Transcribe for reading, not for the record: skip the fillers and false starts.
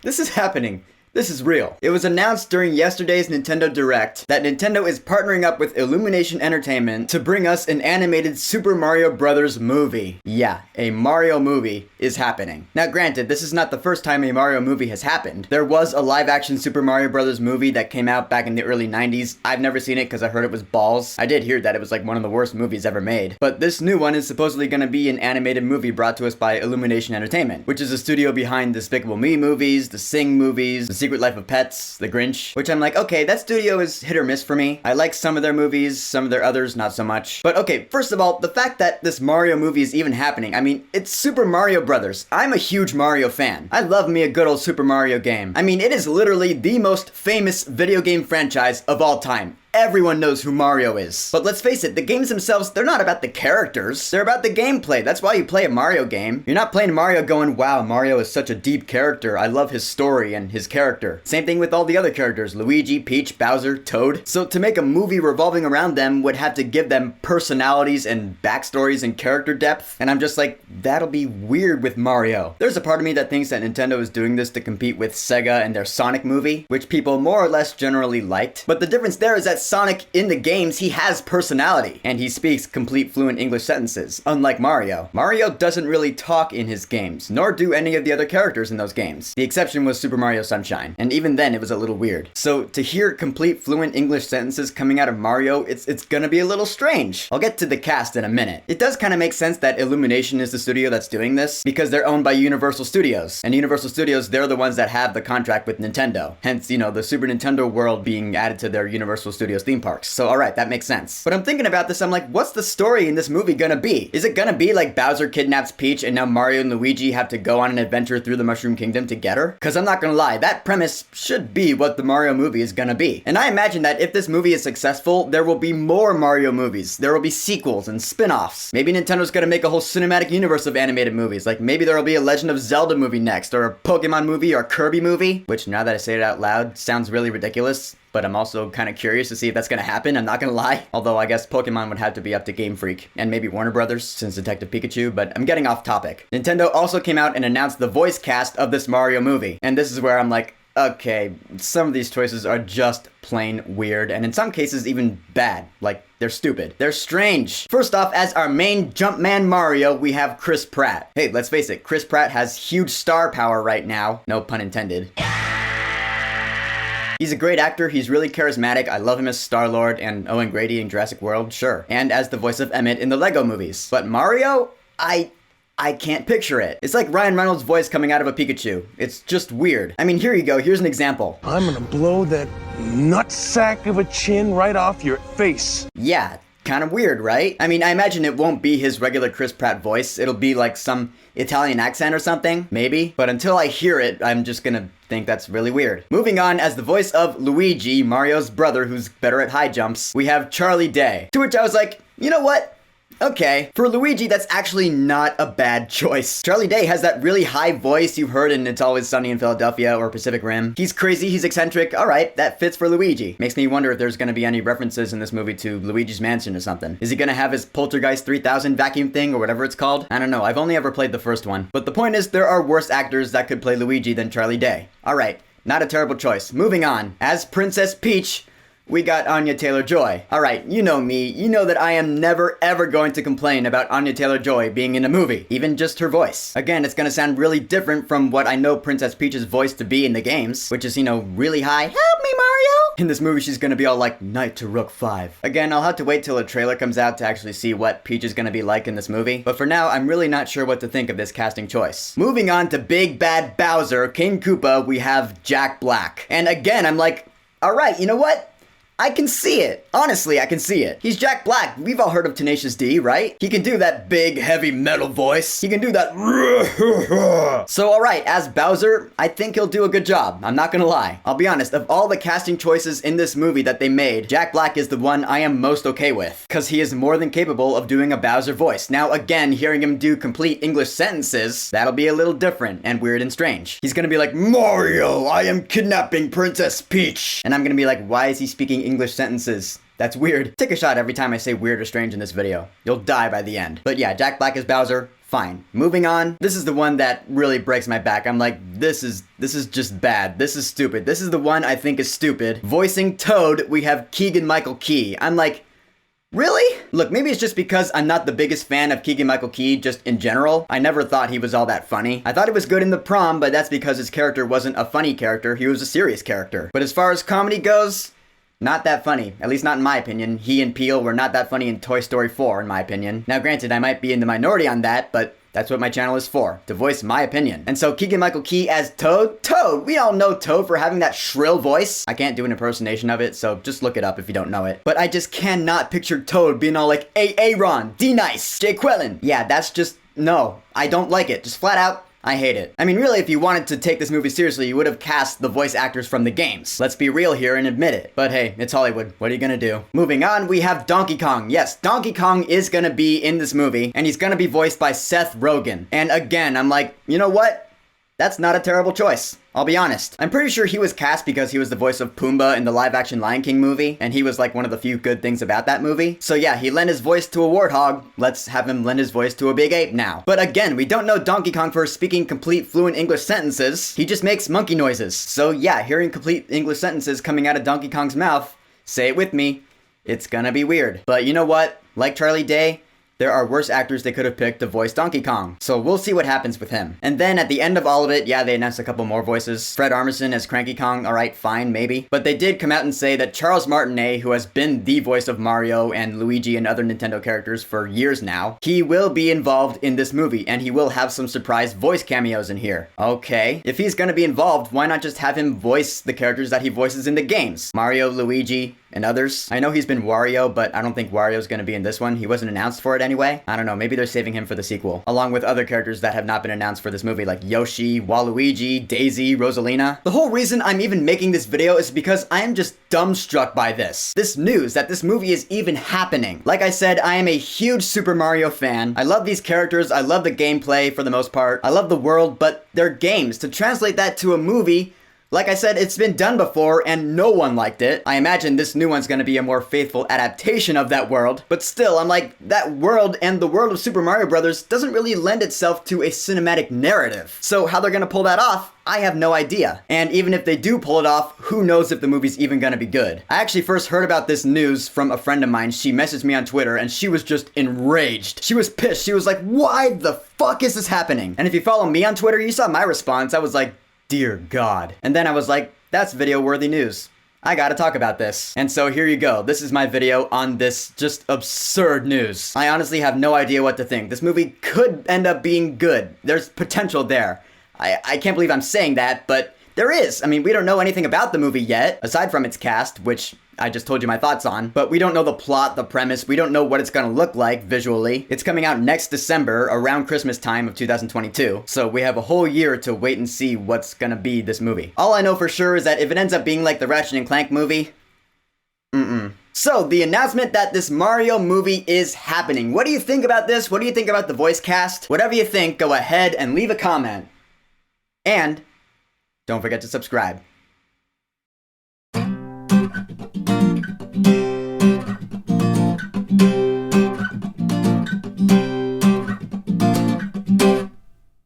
This is happening. This is real. It was announced during yesterday's Nintendo Direct that Nintendo is partnering up with Illumination Entertainment to bring us an animated Super Mario Bros. Movie. Yeah, a Mario movie is happening. Now granted, this is not the first time a Mario movie has happened. There was a live-action Super Mario Bros. Movie that came out back in the early 90s. I've never seen it because I heard it was balls. I did hear that it was like one of the worst movies ever made. But this new one is supposedly going to be an animated movie brought to us by Illumination Entertainment, which is a studio behind Despicable Me movies, the Sing movies, the Secret Life of Pets, The Grinch, which I'm like, okay, that studio is hit or miss for me. I like some of their movies, some of their others, not so much. But okay, first of all, the fact that this Mario movie is even happening, I mean, it's Super Mario Brothers. I'm a huge Mario fan. I love me a good old Super Mario game. I mean, it is literally the most famous video game franchise of all time. Everyone knows who Mario is. But let's face it, the games themselves, they're not about the characters. They're about the gameplay. That's why you play a Mario game. You're not playing Mario going, wow, Mario is such a deep character. I love his story and his character. Same thing with all the other characters, Luigi, Peach, Bowser, Toad. So to make a movie revolving around them would have to give them personalities and backstories and character depth. And I'm just like, that'll be weird with Mario. There's a part of me that thinks that Nintendo is doing this to compete with Sega and their Sonic movie, which people more or less generally liked. But the difference there is that Sonic in the games, he has personality, and he speaks complete fluent English sentences, unlike Mario. Mario doesn't really talk in his games, nor do any of the other characters in those games. The exception was Super Mario Sunshine, and even then it was a little weird. So to hear complete fluent English sentences coming out of Mario, it's gonna be a little strange. I'll get to the cast in a minute. It does kind of make sense that Illumination is the studio that's doing this, because they're owned by Universal Studios, and Universal Studios, they're the ones that have the contract with Nintendo. Hence, you know, the Super Nintendo world being added to their Universal Studios theme parks. So alright, that makes sense. But I'm thinking about this, I'm like, what's the story in this movie gonna be? Is it gonna be like Bowser kidnaps Peach and now Mario and Luigi have to go on an adventure through the Mushroom Kingdom to get her? Cause I'm not gonna lie, that premise should be what the Mario movie is gonna be. And I imagine that if this movie is successful, there will be more Mario movies. There will be sequels and spin-offs. Maybe Nintendo's gonna make a whole cinematic universe of animated movies. Like maybe there'll be a Legend of Zelda movie next, or a Pokemon movie, or a Kirby movie, which now that I say it out loud, sounds really ridiculous. But I'm also kind of curious to see if that's going to happen, I'm not going to lie. Although I guess Pokemon would have to be up to Game Freak, and maybe Warner Brothers, since Detective Pikachu, but I'm getting off topic. Nintendo also came out and announced the voice cast of this Mario movie. And this is where I'm like, okay, some of these choices are just plain weird, and in some cases even bad. Like, they're stupid. They're strange. First off, as our main Jumpman Mario, we have Chris Pratt. Hey, let's face it, Chris Pratt has huge star power right now. No pun intended. He's a great actor, he's really charismatic, I love him as Star-Lord and Owen Grady in Jurassic World, sure. And as the voice of Emmett in the Lego movies. But Mario? I can't picture it. It's like Ryan Reynolds' voice coming out of a Pikachu. It's just weird. I mean, here you go, here's an example. I'm gonna blow that nutsack of a chin right off your face. Yeah. Kind of weird, right? I mean, I imagine it won't be his regular Chris Pratt voice. It'll be like some Italian accent or something, maybe. But until I hear it, I'm just gonna think that's really weird. Moving on, as the voice of Luigi, Mario's brother who's better at high jumps, we have Charlie Day. To which I was like, you know what? Okay, for Luigi, that's actually not a bad choice. Charlie Day has that really high voice you've heard in It's Always Sunny in Philadelphia or Pacific Rim. He's crazy, he's eccentric, alright, that fits for Luigi. Makes me wonder if there's gonna be any references in this movie to Luigi's Mansion or something. Is he gonna have his Poltergeist 3000 vacuum thing or whatever it's called? I don't know, I've only ever played the first one. But the point is, there are worse actors that could play Luigi than Charlie Day. Alright, not a terrible choice. Moving on, as Princess Peach, we got Anya Taylor-Joy. Alright, you know me, you know that I am never ever going to complain about Anya Taylor-Joy being in a movie, even just her voice. Again, it's gonna sound really different from what I know Princess Peach's voice to be in the games, which is, you know, really high, help me Mario! In this movie, she's gonna be all like, Knight to Rook 5. Again, I'll have to wait till a trailer comes out to actually see what Peach is gonna be like in this movie, but for now, I'm really not sure what to think of this casting choice. Moving on to Big Bad Bowser, King Koopa, we have Jack Black. And again, I'm like, alright, you know what? I can see it. Honestly, I can see it. He's Jack Black. We've all heard of Tenacious D, right? He can do that big, heavy metal voice. He can do that. So, alright, as Bowser, I think he'll do a good job. I'm not gonna lie. I'll be honest, of all the casting choices in this movie that they made, Jack Black is the one I am most okay with. Because he is more than capable of doing a Bowser voice. Now, again, hearing him do complete English sentences, that'll be a little different and weird and strange. He's gonna be like, Mario, I am kidnapping Princess Peach. And I'm gonna be like, why is he speaking English sentences? That's weird. Take a shot every time I say weird or strange in this video. You'll die by the end. But yeah, Jack Black as Bowser, Fine. Moving on. This is the one that really breaks my back. I'm like, this is just bad. This is stupid. This is the one I think is stupid. Voicing Toad, we have Keegan-Michael Key. I'm like, really? Look, maybe it's just because I'm not the biggest fan of Keegan-Michael Key just in general. I never thought he was all that funny. I thought he was good in The Prom, but that's because his character wasn't a funny character. He was a serious character. But as far as comedy goes, not that funny. At least not in my opinion. He and Peele were not that funny in Toy Story 4, in my opinion. Now granted, I might be in the minority on that, but that's what my channel is for, to voice my opinion. And so Keegan-Michael Key as Toad? Toad! We all know Toad for having that shrill voice. I can't do an impersonation of it, so just look it up if you don't know it. But I just cannot picture Toad being all like, "Hey, Aaron, D-Nice, Jay Quellen." Yeah, that's just, no. I don't like it. Just flat out, I hate it. I mean, really, if you wanted to take this movie seriously, you would have cast the voice actors from the games. Let's be real here and admit it. But hey, it's Hollywood. What are you gonna do? Moving on, we have Donkey Kong. Yes, Donkey Kong is gonna be in this movie, and he's gonna be voiced by Seth Rogen. And again, I'm like, you know what? That's not a terrible choice. I'll be honest. I'm pretty sure he was cast because he was the voice of Pumbaa in the live-action Lion King movie, and he was like one of the few good things about that movie. So yeah, he lent his voice to a warthog. Let's have him lend his voice to a big ape now. But again, we don't know Donkey Kong for speaking complete fluent English sentences. He just makes monkey noises. So yeah, hearing complete English sentences coming out of Donkey Kong's mouth, say it with me, it's gonna be weird. But you know what? Like Charlie Day, there are worse actors they could have picked to voice Donkey Kong. So we'll see what happens with him. And then at the end of all of it, yeah, they announced a couple more voices. Fred Armisen as Cranky Kong, alright, fine, maybe. But they did come out and say that Charles Martinet, who has been the voice of Mario and Luigi and other Nintendo characters for years now, he will be involved in this movie, and he will have some surprise voice cameos in here. Okay. If he's gonna be involved, why not just have him voice the characters that he voices in the games? Mario, Luigi, and others. I know he's been Wario, but I don't think Wario's gonna be in this one. He wasn't announced for it anyway. I don't know, maybe they're saving him for the sequel. Along with other characters that have not been announced for this movie, like Yoshi, Waluigi, Daisy, Rosalina. The whole reason I'm even making this video is because I am just dumbstruck by this. This news that this movie is even happening. Like I said, I am a huge Super Mario fan. I love these characters, I love the gameplay for the most part. I love the world, but they're games. To translate that to a movie, like I said, it's been done before and no one liked it. I imagine this new one's gonna be a more faithful adaptation of that world. But still, I'm like, that world and the world of Super Mario Bros. Doesn't really lend itself to a cinematic narrative. So how they're gonna pull that off, I have no idea. And even if they do pull it off, who knows if the movie's even gonna be good. I actually first heard about this news from a friend of mine. She messaged me on Twitter and she was just enraged. She was pissed. She was like, why the fuck is this happening? And if you follow me on Twitter, you saw my response. I was like, dear God. And then I was like, that's video-worthy news. I gotta talk about this. And so here you go. This is my video on this just absurd news. I honestly have no idea what to think. This movie could end up being good. There's potential there. I can't believe I'm saying that, but there is. I mean, we don't know anything about the movie yet, aside from its cast, which I just told you my thoughts on, but we don't know the plot, the premise, we don't know what it's gonna look like visually. It's coming out next December, around Christmas time of 2022, so we have a whole year to wait and see what's gonna be this movie. All I know for sure is that if it ends up being like the Ratchet & Clank movie, So, the announcement that this Mario movie is happening. What do you think about this? What do you think about the voice cast? Whatever you think, go ahead and leave a comment. And don't forget to subscribe.